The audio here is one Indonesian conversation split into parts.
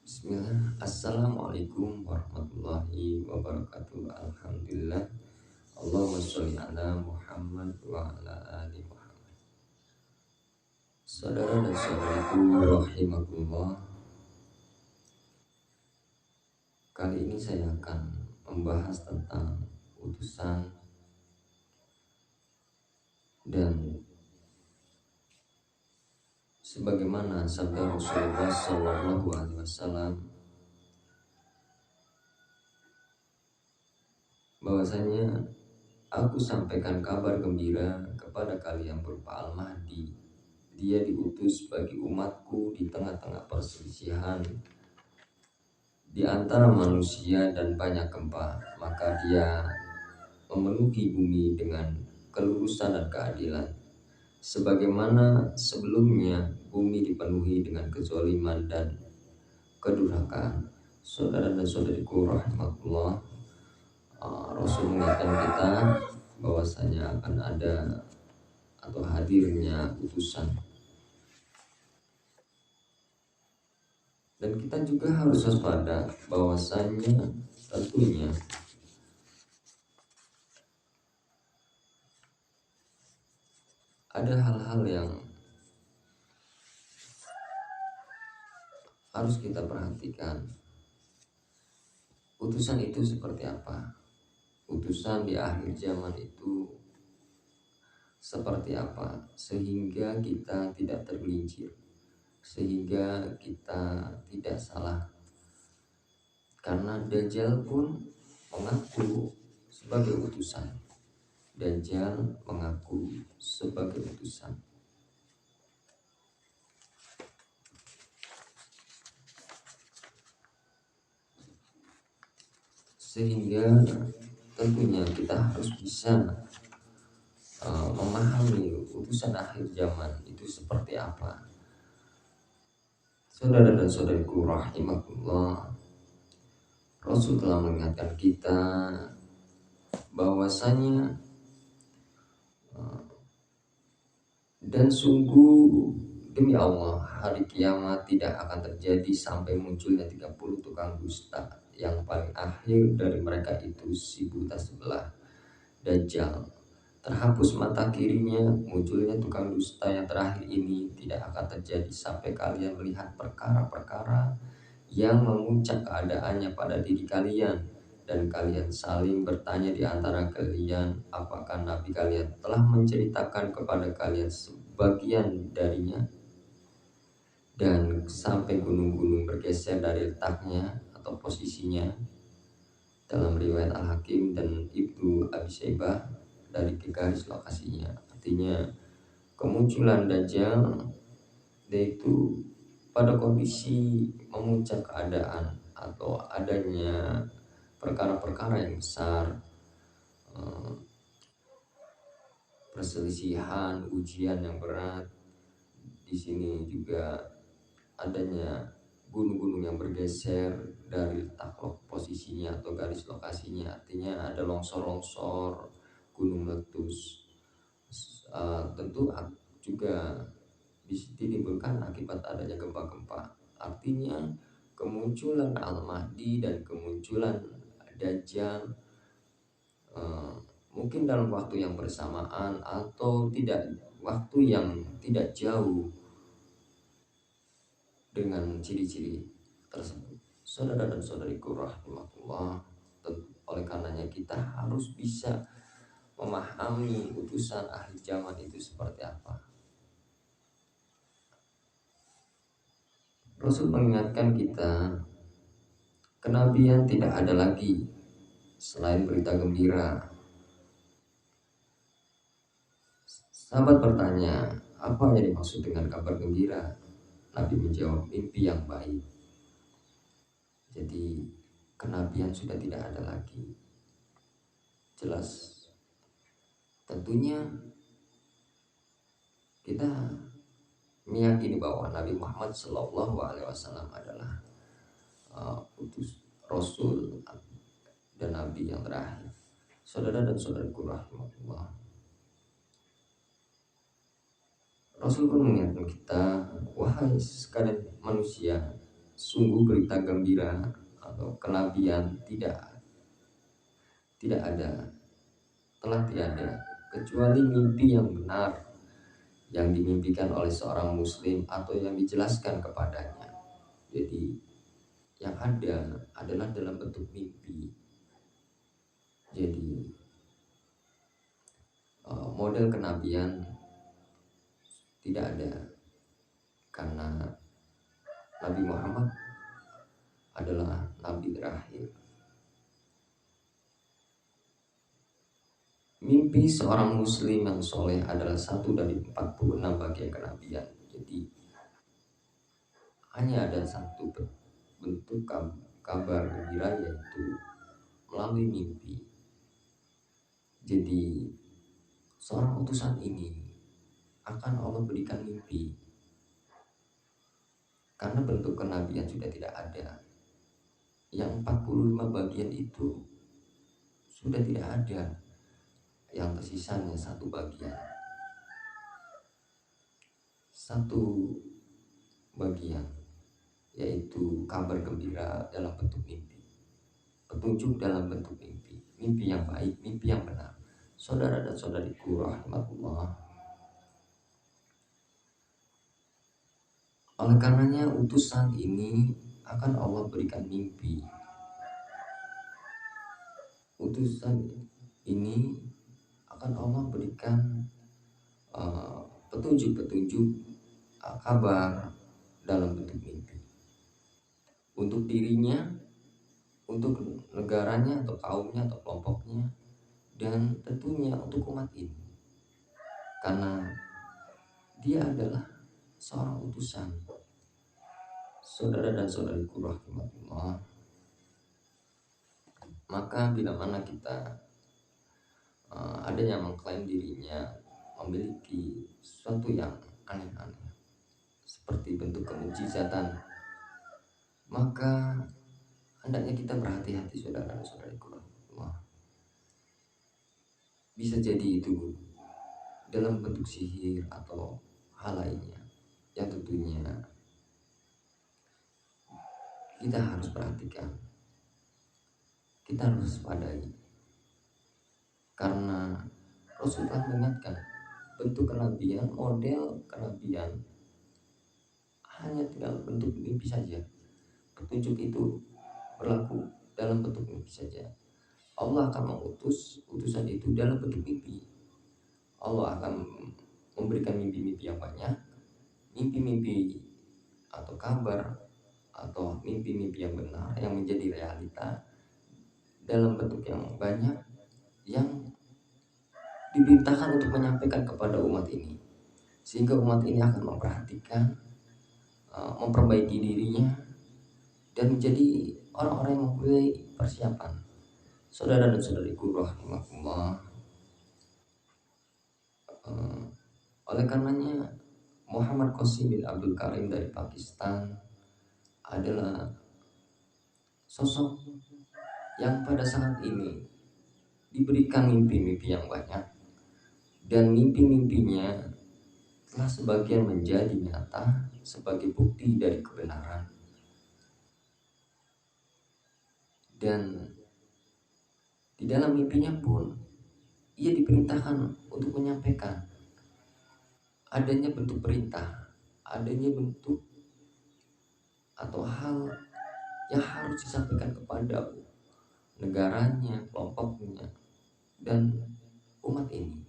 Bismillah. Assalamualaikum warahmatullahi wabarakatuh. Alhamdulillah. Allahumma sholli ala Muhammad wa ala ali Muhammad. Saudara dan saudariku rahimakumullah. Kali ini saya akan membahas tentang utusan dan sebagaimana sabda Rasulullah Sallallahu Alaihi Wasallam bahwasanya aku sampaikan kabar gembira kepada kalian berupa Al-Mahdi. Dia diutus bagi umatku di tengah-tengah perselisihan di antara manusia dan banyak gempa, maka dia memenuhi bumi dengan kelurusan dan keadilan. Sebagaimana sebelumnya bumi dipenuhi dengan kezaliman dan kedurhakaan. Saudara dan saudariku rahmatullah, Rasul mengingatkan kita bahwasanya akan ada atau hadirnya utusan, dan kita juga harus waspada bahwasanya tentunya ada hal-hal yang harus kita perhatikan. Utusan itu seperti apa? Utusan di akhir zaman itu seperti apa? Sehingga kita tidak tergelincir, sehingga kita tidak salah. Karena Dajjal pun mengaku sebagai utusan. Dajjal mengaku sebagai utusan. Sehingga tentunya kita harus bisa memahami utusan akhir zaman itu seperti apa. Saudara dan saudariku rahimakumullah, Rasul telah mengingatkan kita bahwasanya dan sungguh demi Allah, hari kiamat tidak akan terjadi sampai munculnya 30 tukang dusta. Yang paling akhir dari mereka itu si buta sebelah, Dajjal. Terhapus mata kirinya, munculnya tukang dusta yang terakhir ini tidak akan terjadi sampai kalian melihat perkara-perkara yang memuncak keadaannya pada diri kalian, dan kalian saling bertanya di antara kalian, apakah Nabi kalian telah menceritakan kepada kalian sebagian darinya? Dan sampai gunung-gunung bergeser dari letaknya atau posisinya. Dalam riwayat Al-Hakim dan Ibnu Abi Syaibah dari garis lokasinya, artinya kemunculan Dajjal yaitu pada kondisi memuncak keadaan atau adanya perkara-perkara yang besar, perselisihan, ujian yang berat. Di sini juga adanya gunung-gunung yang bergeser dari letak posisinya atau garis lokasinya, artinya ada longsor-longsor, gunung meletus. Tentu juga ditimbulkan akibat adanya gempa-gempa. Artinya kemunculan Al-Mahdi dan kemunculan Dajjal mungkin dalam waktu yang bersamaan atau tidak, waktu yang tidak jauh dengan ciri-ciri tersebut. Saudara dan saudariku rahimahullah, oleh karenanya kita harus bisa memahami utusan akhir zaman itu seperti apa. Rasul mengingatkan kita, kenabian tidak ada lagi selain berita gembira. Sahabat bertanya, apa yang dimaksud dengan kabar gembira? Nabi menjawab, mimpi yang baik. Jadi kenabian sudah tidak ada lagi. Jelas. Tentunya kita meyakini bahwa Nabi Muhammad Shallallahu Alaihi Wasallam adalah utus Rasul dan Nabi yang terakhir. Saudara dan saudariku rahimahullah, Rasul pun mengingatkan kita, wahai sekalian manusia, sungguh berita gembira atau kenabian tidak ada, telah tiada, kecuali mimpi yang benar yang dimimpikan oleh seorang muslim atau yang dijelaskan kepadanya. Jadi yang ada adalah dalam bentuk mimpi. Jadi model kenabian tidak ada, karena Nabi Muhammad adalah nabi terakhir. Mimpi seorang muslim yang soleh adalah satu dari 46 bagian kenabian. Jadi hanya ada satu bentuk kabar gembira, yaitu melalui mimpi. Jadi seorang utusan ini akan Allah berikan mimpi, karena bentuk kenabian sudah tidak ada. Yang 45 bagian itu sudah tidak ada, yang tersisanya satu bagian. Satu bagian yaitu kabar gembira dalam bentuk mimpi, petunjuk dalam bentuk mimpi, mimpi yang baik, mimpi yang benar. Saudara dan saudariku rahmatullah, oleh karenanya utusan ini akan Allah berikan mimpi. Utusan ini akan Allah berikan petunjuk-petunjuk, kabar dalam bentuk mimpi untuk dirinya, untuk negaranya atau kaumnya atau kelompoknya, dan tentunya untuk umat ini, karena dia adalah seorang utusan. Saudara dan saudariku rahimahullah, maka bila mana kita ada yang mengklaim dirinya memiliki sesuatu yang aneh-aneh seperti bentuk kemujizatan, maka hendaknya kita berhati-hati, saudara dan saudariku. Bisa jadi itu dalam bentuk sihir atau hal lainnya, yang tentunya kita harus perhatikan, kita harus waspadai, karena Rasulullah mengingatkan bentuk kenabian, model kenabian hanya tinggal bentuk mimpi saja. Petunjuk itu berlaku dalam bentuk mimpi saja. Allah akan mengutus utusan itu dalam bentuk mimpi. Allah akan memberikan mimpi-mimpi yang banyak, mimpi-mimpi atau kabar atau mimpi-mimpi yang benar yang menjadi realita dalam bentuk yang banyak, yang diperintahkan untuk menyampaikan kepada umat ini, sehingga umat ini akan memperhatikan, memperbaiki dirinya, dan menjadi orang-orang yang mempunyai persiapan. Saudara dan saudariku rahimahullah, oleh karenanya Muhammad Qasim bin Abdul Karim dari Pakistan adalah sosok yang pada saat ini diberikan mimpi-mimpi yang banyak, dan mimpi-mimpinya telah sebagian menjadi nyata sebagai bukti dari kebenaran. Dan di dalam mimpinya pun ia diperintahkan untuk menyampaikan adanya bentuk perintah, adanya bentuk atau hal yang harus disampaikan kepada negaranya, kelompoknya, dan umat ini.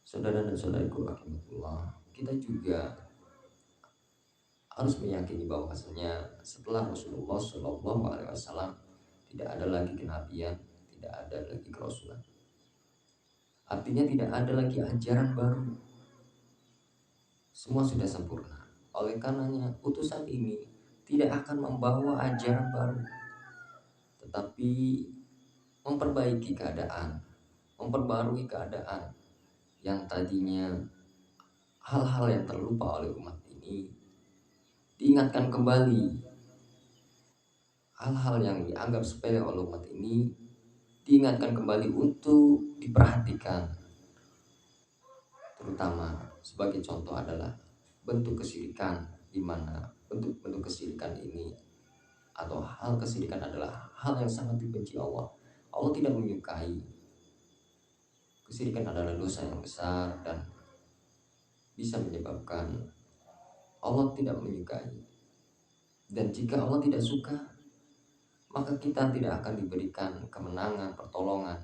Saudara dan saudariku rahimahullah, kita juga harus meyakini bahwasanya setelah Rasulullah SAW tidak ada lagi kenabian, tidak ada lagi kerasulan. Artinya tidak ada lagi ajaran baru. Semua sudah sempurna. Oleh karenanya utusan ini tidak akan membawa ajaran baru, tetapi memperbaiki keadaan, memperbarui keadaan yang tadinya hal-hal yang terlupa oleh umat ini diingatkan kembali. Hal-hal yang dianggap sepele oleh umat ini diingatkan kembali untuk diperhatikan. Terutama sebagai contoh adalah bentuk kesyirikan, di mana bentuk-bentuk kesyirikan ini atau hal kesyirikan adalah hal yang sangat dibenci Allah. Allah tidak menyukai. Kesyirikan adalah dosa yang besar dan bisa menyebabkan Allah tidak menyukai. Dan jika Allah tidak suka, maka kita tidak akan diberikan kemenangan, pertolongan.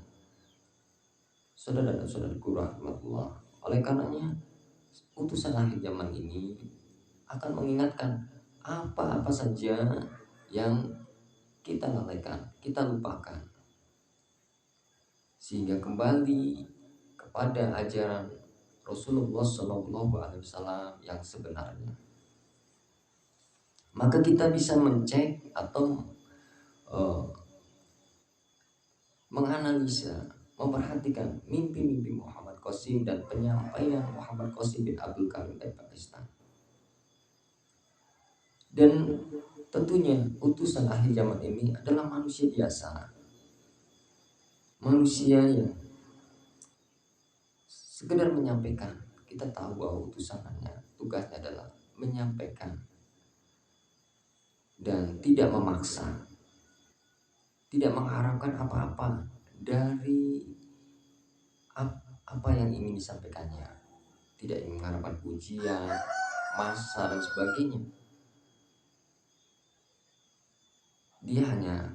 Saudara dan saudaraku rahmatullah. Oleh karenanya, utusan akhir zaman ini akan mengingatkan apa-apa saja yang kita lalaikan, kita lupakan, sehingga kembali kepada ajaran Rasulullah SAW yang sebenarnya. Maka kita bisa mencek atau menganalisa, memperhatikan mimpi-mimpi Muhammad Qasim dan penyampaian Muhammad Qasim bin Abdul Karim dari Pakistan. Dan tentunya utusan akhir zaman ini adalah manusia biasa, manusia yang sekedar menyampaikan. Kita tahu bahwa utusannya, tugasnya adalah menyampaikan dan tidak memaksa, tidak mengharapkan apa-apa dari apa yang ingin disampaikannya, tidak ingin mengharapkan pujian, masa dan sebagainya. Dia hanya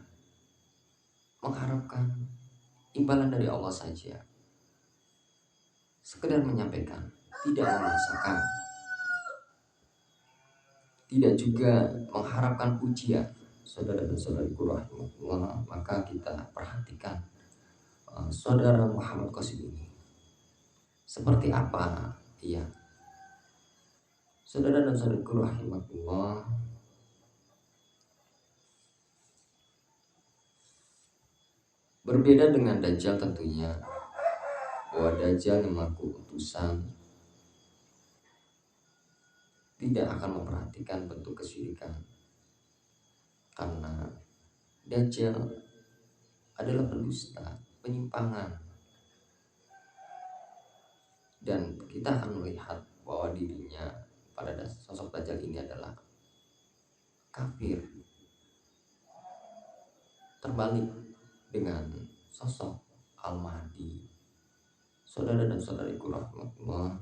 mengharapkan imbalan dari Allah saja, sekedar menyampaikan, tidak memaksakan, tidak juga mengharapkan pujian. Saudara dan saudariku rahimahullah, maka kita perhatikan saudara Muhammad Qasim ini seperti apa ia. Saudara dan saudariku rahimahullah, berbeda dengan Dajjal tentunya, bahwa Dajjal yang mengaku utusan tidak akan memperhatikan bentuk kesyirikan, karena Dajjal adalah pendusta, penyimpangan, dan kita akan melihat bahwa dirinya pada sosok Dajjal ini adalah kafir. Terbalik dengan sosok Al-Mahdi. Saudara dan saudariku rahmatullah,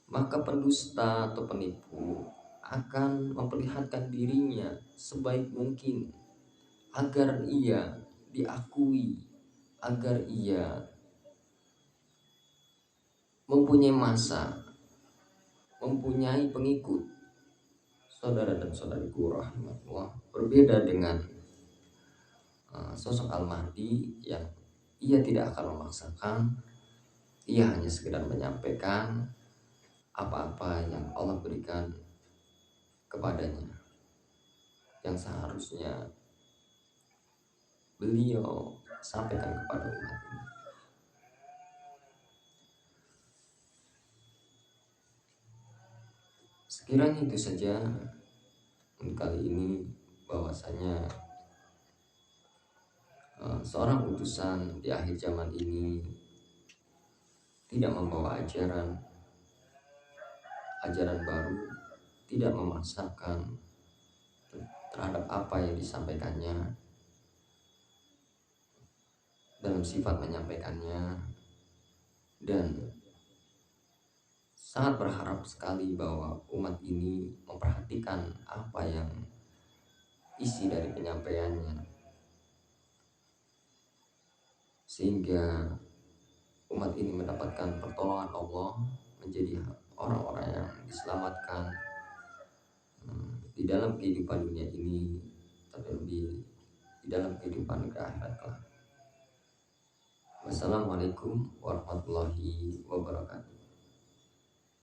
maka pendusta atau penipu akan memperlihatkan dirinya sebaik mungkin agar ia diakui, agar ia mempunyai massa, mempunyai pengikut. Saudara dan saudariku rahmatullah, berbeda dengan sosok Al-Mahdi yang ia tidak akan memaksakan, ia hanya sekedar menyampaikan apa-apa yang Allah berikan kepadanya, yang seharusnya beliau sampaikan kepada umat ini. Sekiranya itu saja untuk kali ini, bahwasanya seorang utusan di akhir zaman ini tidak membawa ajaran baru, tidak memaksakan terhadap apa yang disampaikannya dalam sifat menyampaikannya, dan sangat berharap sekali bahwa umat ini memperhatikan apa yang isi dari penyampaiannya, sehingga umat ini mendapatkan pertolongan Allah, menjadi orang-orang yang diselamatkan di dalam kehidupan dunia ini, terlebih di dalam kehidupan ke akhirat kelak. Wassalamualaikum warahmatullahi wabarakatuh.